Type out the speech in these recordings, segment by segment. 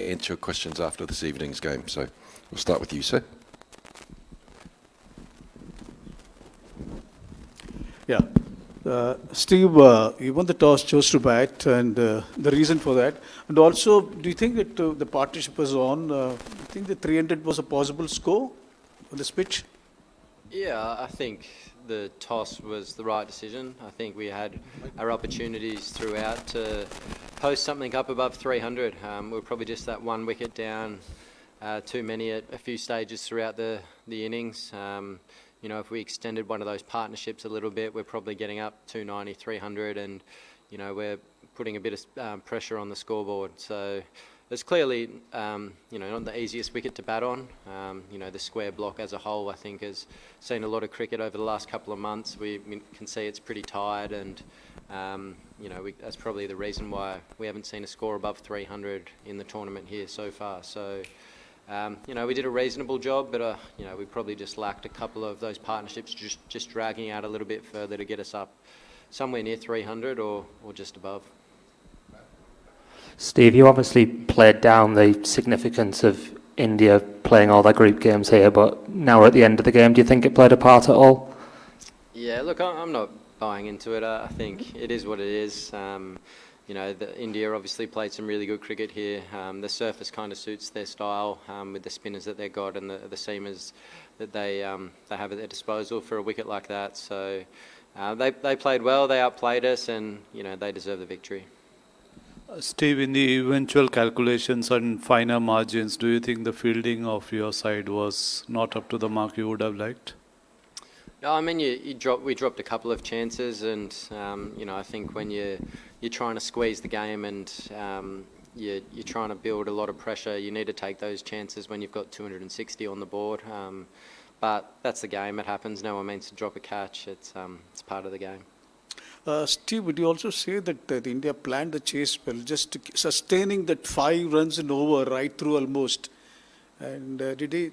answer your questions after this evening's game. So we'll start with you, sir. Yeah. Steve, you won the toss, chose to bat, and the reason for that. And also, do you think that the partnership was on? Do you think the 300 was a possible score on this pitch? Yeah, I think the toss was the right decision. I think we had our opportunities throughout to post something up above 300. We were probably just that one wicket down, too many at a few stages throughout the innings. You know, if we extended one of those partnerships a little bit, we're probably getting up 290, 300, and, you know, we're putting a bit of pressure on the scoreboard. So it's clearly, you know, not the easiest wicket to bat on. You know, the square block as a whole, I think, has seen a lot of cricket over the last couple of months. We can see it's pretty tired, and, you know, that's probably the reason why we haven't seen a score above 300 in the tournament here so far. So, you know, we did a reasonable job, but, you know, we probably just lacked a couple of those partnerships just dragging out a little bit further to get us up somewhere near 300 or just above. Steve, you obviously played down the significance of India playing all their group games here, but now we're at the end of the game. Do you think it played a part at all? Yeah, look, I'm not buying into it. I think it is what it is. You know, India obviously played some really good cricket here. The surface kind of suits their style with the spinners that they've got and the seamers that they have at their disposal for a wicket like that. So they played well, they outplayed us, and, you know, they deserve the victory. Steve, in the eventual calculations and finer margins, do you think the fielding of your side was not up to the mark you would have liked? No, I mean, we dropped a couple of chances, and you know, I think when you're trying to squeeze the game and you're trying to build a lot of pressure, you need to take those chances when you've got 260 on the board. But that's the game; it happens. No one means to drop a catch. It's part of the game. Steve, would you also say that India planned the chase well, just sustaining that 5 runs and over right through almost? And did they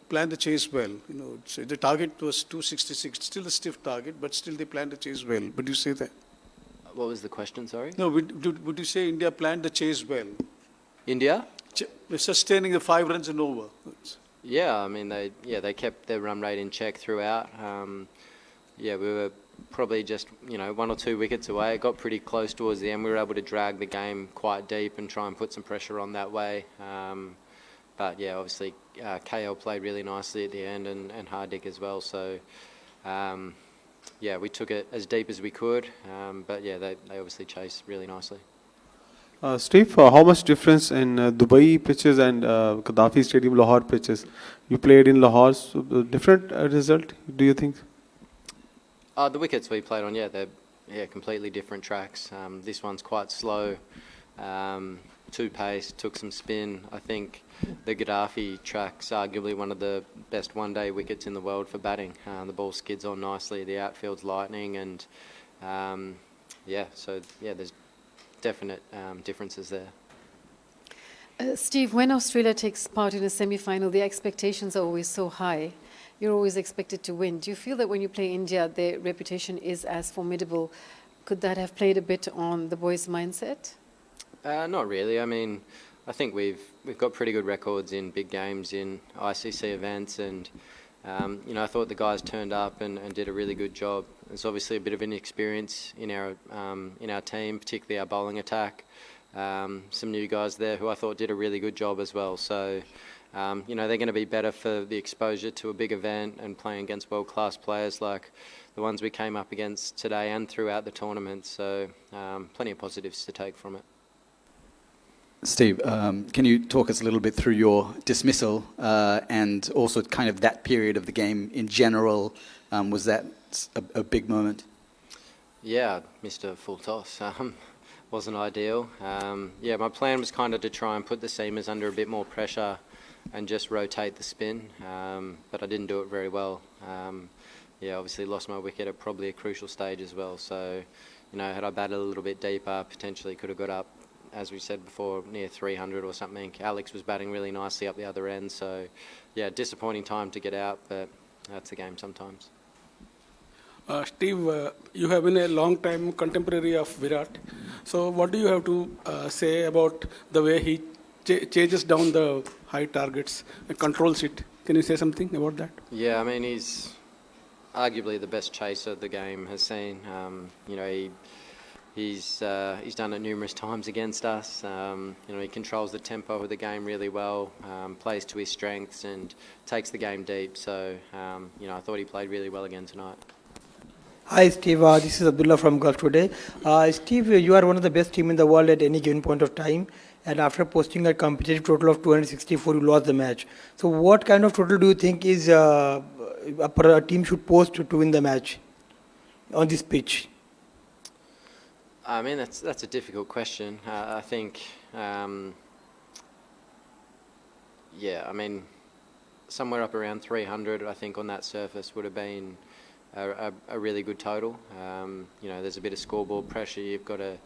plan the chase well? You know, so the target was 266, still a stiff target, but still they planned the chase well. Would you say that? What was the question, sorry? No, would you say India planned the chase well? India? Sustaining the 5 runs and over. Yeah, I mean, they kept their run rate in check throughout. Yeah, we were probably just, you know, 1 or 2 wickets away. It got pretty close towards the end. We were able to drag the game quite deep and try and put some pressure on that way. But yeah, obviously KL played really nicely at the end, and Hardik as well. So yeah, we took it as deep as we could. But yeah, they obviously chased really nicely. Steve, how much difference in Dubai pitches and Gaddafi Stadium Lahore pitches? You played in Lahore, so different result, do you think? The wickets we played on, yeah, they're completely different tracks. This one's quite slow, 2-pace, took some spin. I think the Gaddafi track's arguably one of the best one-day wickets in the world for batting. The ball skids on nicely, the outfield's lightning, and yeah, so yeah, there's definite differences there. Steve, when Australia takes part in a semi-final, the expectations are always so high. You're always expected to win. Do you feel that when you play India, their reputation is as formidable? Could that have played a bit on the boys' mindset? Not really. I mean, I think we've got pretty good records in big games, in ICC events, and you know, I thought the guys turned up and did a really good job. There's obviously a bit of inexperience in our team, particularly our bowling attack. Some new guys there who I thought did a really good job as well. So, you know, they're going to be better for the exposure to a big event and playing against world-class players like the ones we came up against today and throughout the tournament. So, plenty of positives to take from it. Steve, can you talk us a little bit through your dismissal and also kind of that period of the game in general? Was that a big moment? Yeah, missed a full toss. Wasn't ideal. Yeah, my plan was kind of to try and put the seamers under a bit more pressure and just rotate the spin, but I didn't do it very well. Yeah, obviously lost my wicket at probably a crucial stage as well. So, you know, had I batted a little bit deeper, potentially could have got up, as we said before, near 300 or something. Alex was batting really nicely up the other end. So, yeah, disappointing time to get out, but that's the game sometimes. Steve, you have been a long-time contemporary of Virat. So what do you have to say about the way he chases down the high targets and controls it. Can you say something about that? Yeah, I mean, he's arguably the best chaser the game has seen. You know, he's done it numerous times against us. You know, he controls the tempo of the game really well, plays to his strengths and takes the game deep. So, you know, I thought he played really well again tonight. Hi Steve, this is Abdullah from Gulf Today. Steve, you are one of the best team in the world at any given point of time, and after posting a competitive total of 264, you lost the match. So what kind of total do you think is a team should post to win the match on this pitch? I mean, that's a difficult question. I think, yeah, I mean, somewhere up around 300, I think, on that surface would have been a really good total. You know, there's a bit of scoreboard pressure. You've got to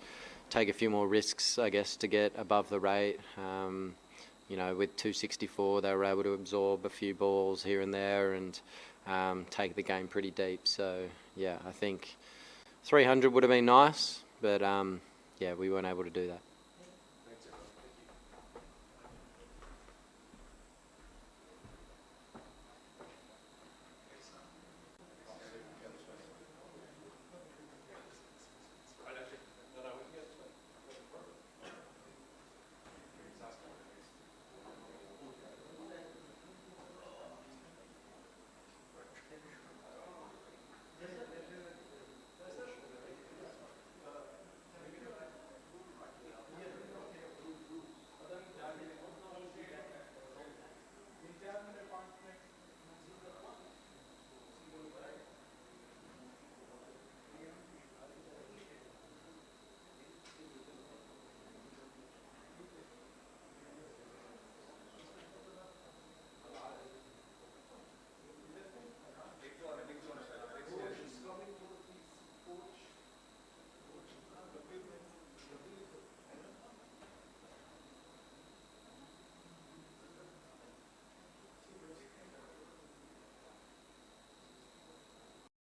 take a few more risks, I guess, to get above the rate. You know, with 264, they were able to absorb a few balls here and there and take the game pretty deep. So, yeah, I think 300 would have been nice, but, yeah, we weren't able to do that.